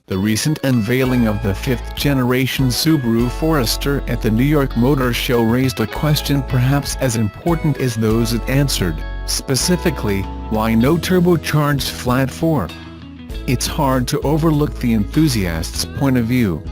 The recent unveiling of the fifth-generation Subaru Forester at the New York Motor Show raised a question perhaps as important as those it answered, specifically, why no turbocharged flat 4? It's hard to overlook the enthusiast's point of view.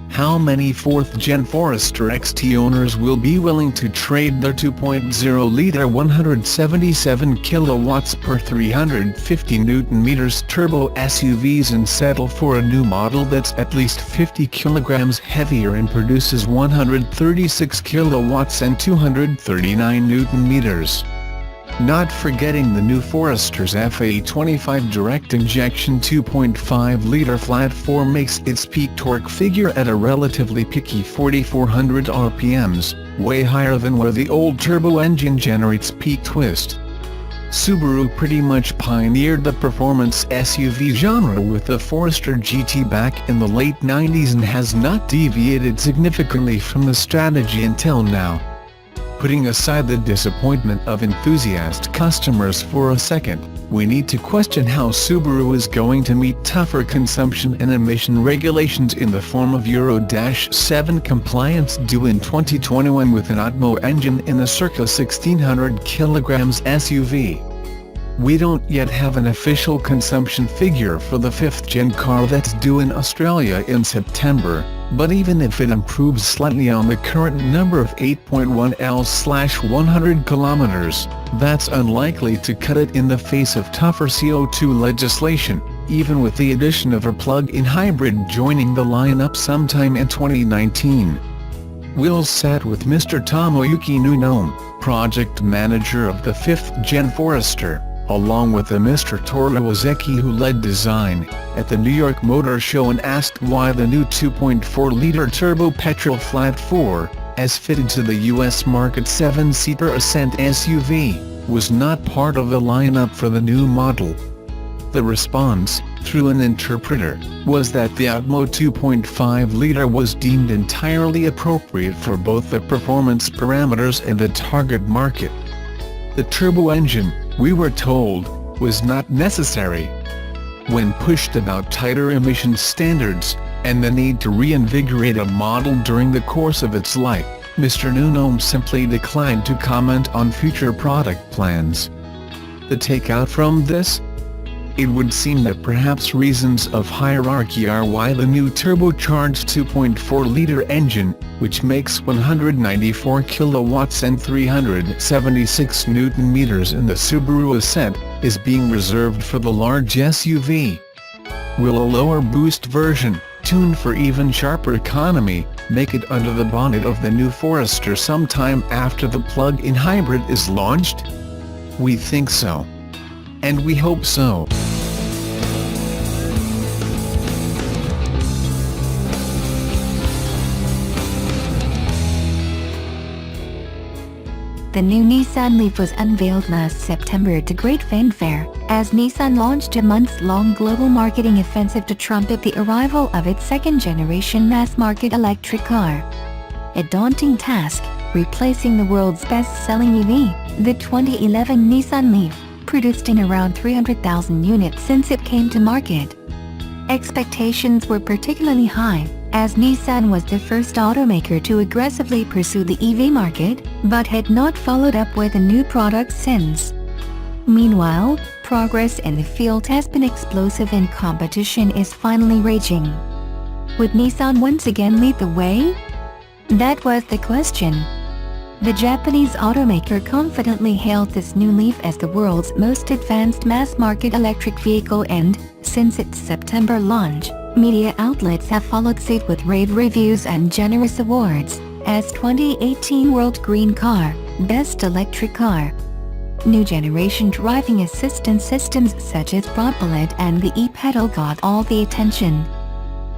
How many fourth-gen Forester XT owners will be willing to trade their 2.0-liter 177 kilowatts per 350 Nm turbo SUVs and settle for a new model that's at least 50 kilograms heavier and produces 136 kilowatts and 239 Nm? Not forgetting the new Forester's FA25 direct injection 2.5-liter flat 4 makes its peak torque figure at a relatively picky 4,400 RPMs, way higher than where the old turbo engine generates peak twist. Subaru pretty much pioneered the performance SUV genre with the Forester GT back in the late 90s and has not deviated significantly from the strategy until now. Putting aside the disappointment of enthusiast customers for a second, we need to question how Subaru is going to meet tougher consumption and emission regulations in the form of Euro-7 compliance due in 2021 with an Atmo engine in a circa 1,600 kilograms SUV. We don't yet have an official consumption figure for the fifth-gen car that's due in Australia in September, but even if it improves slightly on the current number of 8.1 L/100 kilometers, that's unlikely to cut it in the face of tougher CO2 legislation, even with the addition of a plug-in hybrid joining the lineup sometime in 2019. We'll sat with Mr. Tomoyuki Nunome, project manager of the fifth-gen Forester, along with a Mr. Toru Ozeki who led design, at the New York Motor Show and asked why the new 2.4-liter turbo petrol flat 4, as fitted to the US market 7-seater Ascent SUV, was not part of the lineup for the new model. The response, through an interpreter, was that the Atmo 2.5-liter was deemed entirely appropriate for both the performance parameters and the target market. The turbo engine, we were told, was not necessary. When pushed about tighter emission standards, and the need to reinvigorate a model during the course of its life, Mr. Nunome simply declined to comment on future product plans. The takeout from this? It would seem that perhaps reasons of hierarchy are why the new turbocharged 2.4-liter engine, which makes 194 kilowatts and 376 Nm in the Subaru Ascent, is being reserved for the large SUV. Will a lower boost version, tuned for even sharper economy, make it under the bonnet of the new Forester sometime after the plug-in hybrid is launched? We think so. And we hope so. The new Nissan Leaf was unveiled last September to great fanfare, as Nissan launched a months-long global marketing offensive to trumpet the arrival of its second-generation mass-market electric car. A daunting task, replacing the world's best-selling EV, the 2011 Nissan Leaf, produced in around 300,000 units since it came to market. Expectations were particularly high, as Nissan was the first automaker to aggressively pursue the EV market, but had not followed up with a new product since. Meanwhile, progress in the field has been explosive and competition is finally raging. Would Nissan once again lead the way? That was the question. The Japanese automaker confidently hailed this new Leaf as the world's most advanced mass-market electric vehicle and, since its September launch, media outlets have followed suit with rave reviews and generous awards, as 2018 World Green Car, Best Electric Car. New generation driving assistance systems such as Propellant and the e-pedal got all the attention.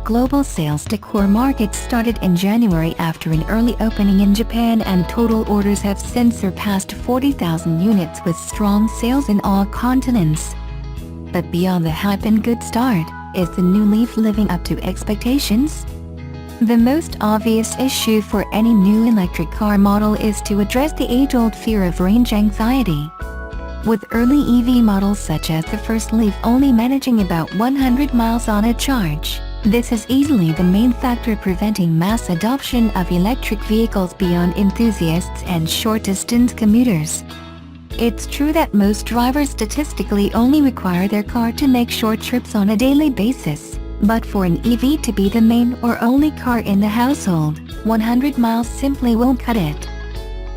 Global sales to core markets started in January after an early opening in Japan, and total orders have since surpassed 40,000 units with strong sales in all continents. But beyond the hype and good start, is the new Leaf living up to expectations? The most obvious issue for any new electric car model is to address the age-old fear of range anxiety. With early EV models such as the first Leaf only managing about 100 miles on a charge, This is easily the main factor preventing mass adoption of electric vehicles beyond enthusiasts and short-distance commuters. It's true that most drivers statistically only require their car to make short trips on a daily basis, but for an EV to be the main or only car in the household, 100 miles simply won't cut it.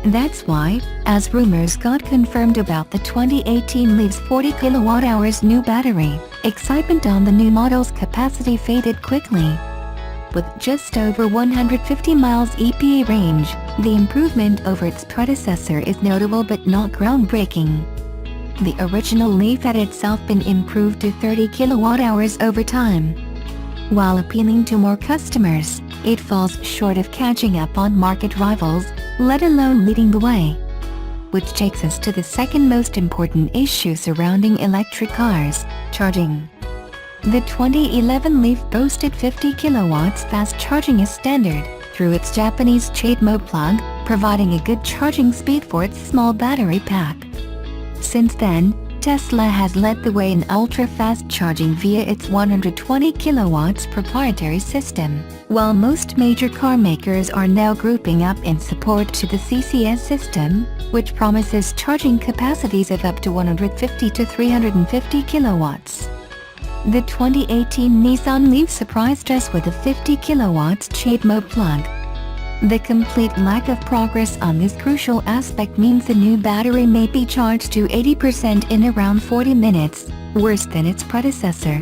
That's why, as rumors got confirmed about the 2018 Leaf's 40 kWh new battery, excitement on the new model's capacity faded quickly. With just over 150 miles EPA range, the improvement over its predecessor is notable but not groundbreaking. The original Leaf had itself been improved to 30 kWh over time. While appealing to more customers, it falls short of catching up on market rivals, let alone leading the way. Which takes us to the second most important issue surrounding electric cars: charging. The 2011 Leaf boasted 50 kilowatts fast charging as standard, through its Japanese CHAdeMO plug, providing a good charging speed for its small battery pack. Since then, Tesla has led the way in ultra-fast charging via its 120 kilowatts proprietary system, while most major car makers are now grouping up in support to the CCS system, which promises charging capacities of up to 150 to 350 kilowatts. The 2018 Nissan Leaf surprised us with a 50 kilowatts CHAdeMO plug. The complete lack of progress on this crucial aspect means the new battery may be charged to 80% in around 40 minutes, worse than its predecessor.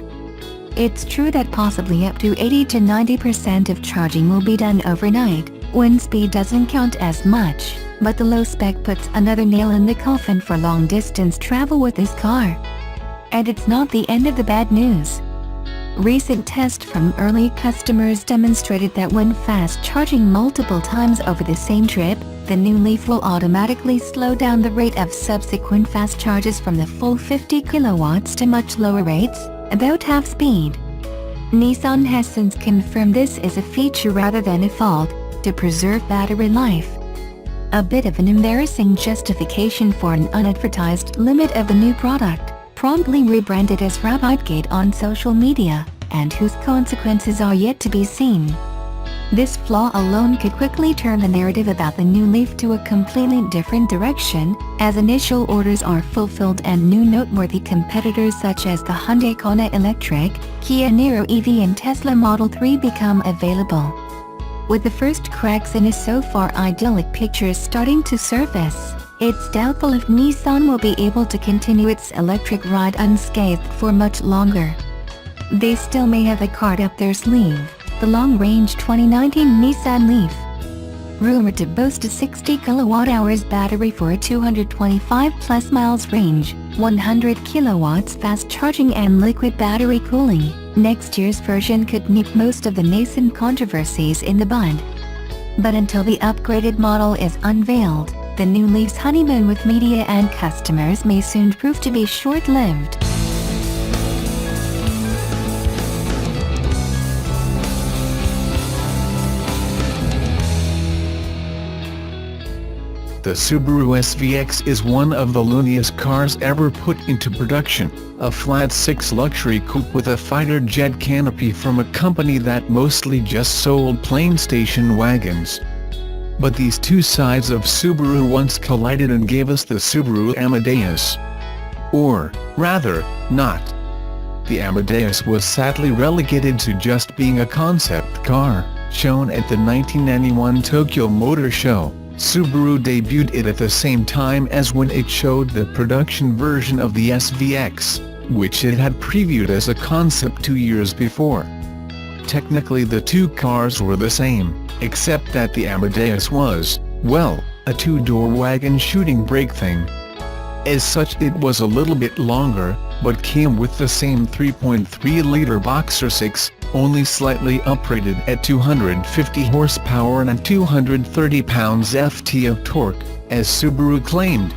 It's true that possibly up to 80 to 90% of charging will be done overnight, when speed doesn't count as much, but the low spec puts another nail in the coffin for long-distance travel with this car. And it's not the end of the bad news. Recent tests from early customers demonstrated that when fast charging multiple times over the same trip, the new Leaf will automatically slow down the rate of subsequent fast charges from the full 50 kilowatts to much lower rates, about half speed. Nissan has since confirmed this is a feature rather than a fault, to preserve battery life. A bit of an embarrassing justification for an unadvertised limit of the new product, promptly rebranded as RapidGate on social media, and whose consequences are yet to be seen. This flaw alone could quickly turn the narrative about the new Leaf to a completely different direction, as initial orders are fulfilled and new noteworthy competitors such as the Hyundai Kona Electric, Kia Niro EV and Tesla Model 3 become available. With the first cracks in a so far idyllic picture starting to surface, it's doubtful if Nissan will be able to continue its electric ride unscathed for much longer. They still may have a card up their sleeve, the long-range 2019 Nissan Leaf. Rumored to boast a 60 kWh battery for a 225 plus miles range, 100 kilowatts fast charging and liquid battery cooling, next year's version could nip most of the nascent controversies in the bud. But until the upgraded model is unveiled, the new Leaf's honeymoon with media and customers may soon prove to be short-lived. The Subaru SVX is one of the looniest cars ever put into production, a flat-six luxury coupe with a fighter jet canopy from a company that mostly just sold plain station wagons. But these two sides of Subaru once collided and gave us the Subaru Amadeus. Or, rather, not. The Amadeus was sadly relegated to just being a concept car, shown at the 1991 Tokyo Motor Show. Subaru debuted it at the same time as when it showed the production version of the SVX, which it had previewed as a concept 2 years before. Technically the two cars were the same, except that the Amadeus was, well, a two-door wagon shooting brake thing. As such it was a little bit longer, but came with the same 3.3-liter Boxer 6, only slightly uprated at 250 horsepower and 230 pounds-ft of torque, as Subaru claimed.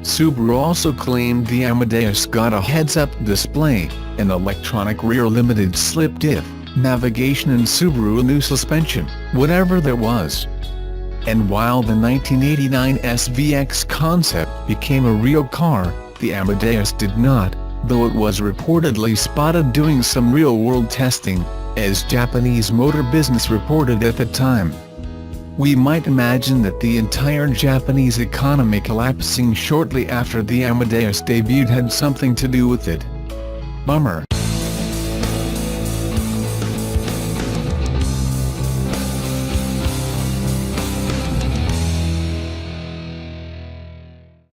Subaru also claimed the Amadeus got a heads-up display, an electronic rear limited slip diff, navigation and Subaru new suspension, whatever that was. And while the 1989 SVX concept became a real car, the Amadeus did not, though it was reportedly spotted doing some real-world testing, as Japanese motor business reported at the time. We might imagine that the entire Japanese economy collapsing shortly after the Amadeus debut had something to do with it. Bummer.